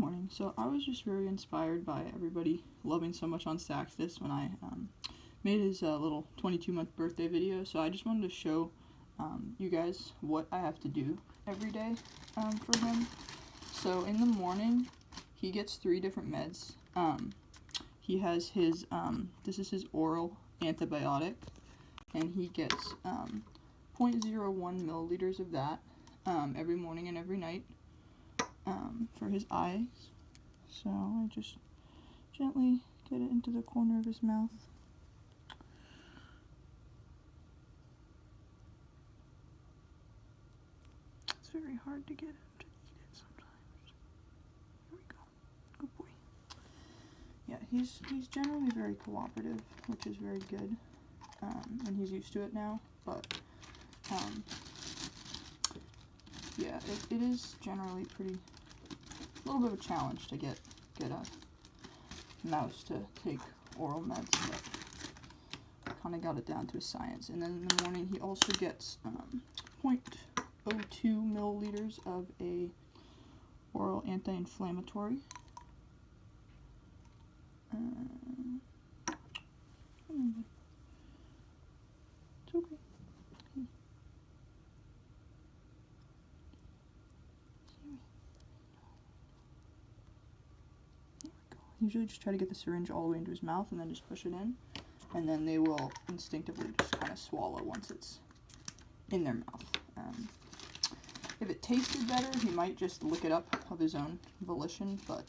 morning. So I was just very inspired by everybody loving so much on Saxtus when I made his little 22-month birthday video. So I just wanted to show you guys what I have to do every day for him. So in the morning, he gets 3 different meds. He has his, this is his oral antibiotic, and he gets 0.01 milliliters of that every morning and every night. For his eyes. So I just gently get it into the corner of his mouth. It's very hard to get him to eat it sometimes. Here we go. Good boy. Yeah, he's generally very cooperative, which is very good. And he's used to it now, but yeah, it is generally a little bit of a challenge to get a mouse to take oral meds, but kind of got it down to a science. And then in the morning, he also gets 0.02 milliliters of a oral anti-inflammatory. It's okay. Usually just try to get the syringe all the way into his mouth and then just push it in, and then they will instinctively just kind of swallow once it's in their mouth. If it tasted better, he might just lick it up of his own volition, but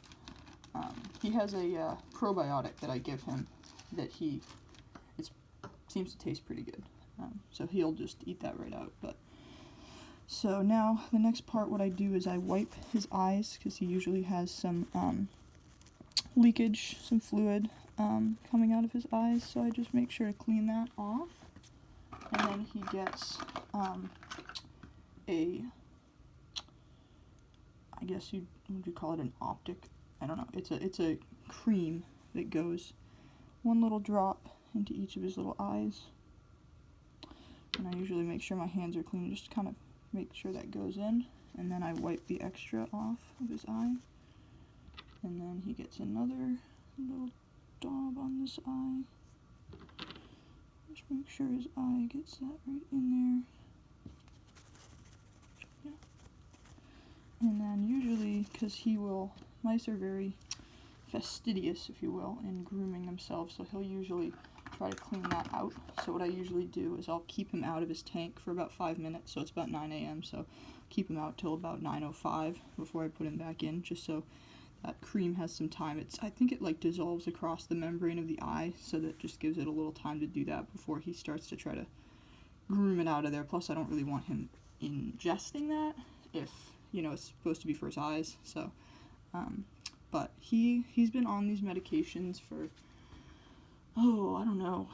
he has a probiotic that I give him that it seems to taste pretty good, so he'll just eat that right out. But so now the next part, what I do is I wipe his eyes, because he usually has some leakage, some fluid coming out of his eyes, so I just make sure to clean that off. And then he gets I guess would you call it an optic? I don't know. It's a cream that goes 1 little drop into each of his little eyes. And I usually make sure my hands are clean, just kind of make sure that goes in, and then I wipe the extra off of his eye. And then he gets another little daub on this eye. Just make sure his eye gets that right in there. Yeah. And then usually, because mice are very fastidious, if you will, in grooming themselves, so he'll usually try to clean that out. So what I usually do is I'll keep him out of his tank for about 5 minutes, so it's about 9 a.m., so keep him out till about 9:05 before I put him back in, just so that cream has some time. I think it dissolves across the membrane of the eye, so that just gives it a little time to do that before he starts to try to groom it out of there. Plus, I don't really want him ingesting that if, it's supposed to be for his eyes. So, but he's been on these medications for, I don't know.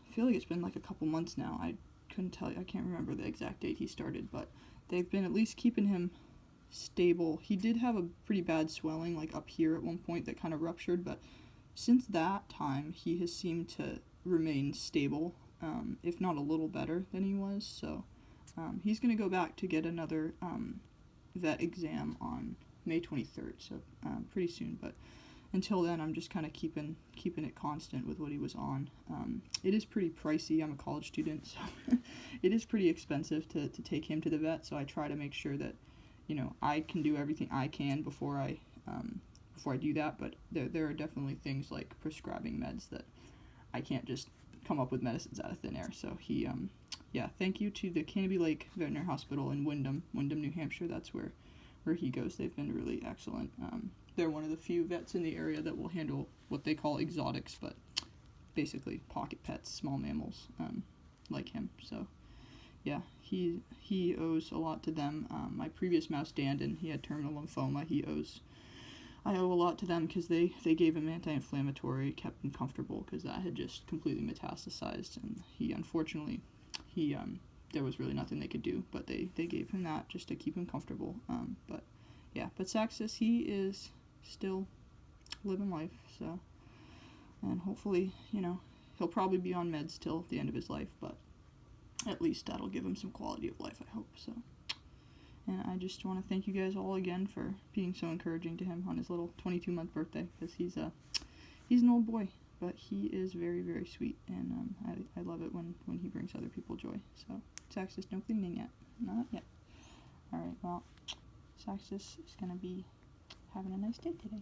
I feel like it's been a couple months now. I couldn't tell you. I can't remember the exact date he started, but they've been at least keeping him stable. He did have a pretty bad swelling up here at one point that kind of ruptured, but since that time he has seemed to remain stable, if not a little better than he was. So he's going to go back to get another vet exam on May 23rd, so pretty soon. But until then, I'm just kind of keeping it constant with what he was on. It is pretty pricey. I'm a college student, so it is pretty expensive to take him to the vet, so I try to make sure that I can do everything I can before I do that, but there are definitely things like prescribing meds that I can't just come up with medicines out of thin air. So thank you to the Canopy Lake Veterinary Hospital in Windham, New Hampshire. That's where he goes. They've been really excellent. They're one of the few vets in the area that will handle what they call exotics, but basically pocket pets, small mammals, like him. So yeah, he owes a lot to them. My previous mouse, Dandon, he had terminal lymphoma. I owe a lot to them, because they gave him anti-inflammatory, kept him comfortable, because that had just completely metastasized, and unfortunately, there was really nothing they could do, but they gave him that just to keep him comfortable. But Saxtus, he is still living life, so, and hopefully, he'll probably be on meds till the end of his life, but at least that'll give him some quality of life, I hope. So And I just want to thank you guys all again for being so encouraging to him on his little 22-month birthday, because he's an old boy, but he is very, very sweet, and I love it when he brings other people joy. So, Saxtus, no cleaning yet. Not yet. Alright, well, Saxtus is going to be having a nice day today.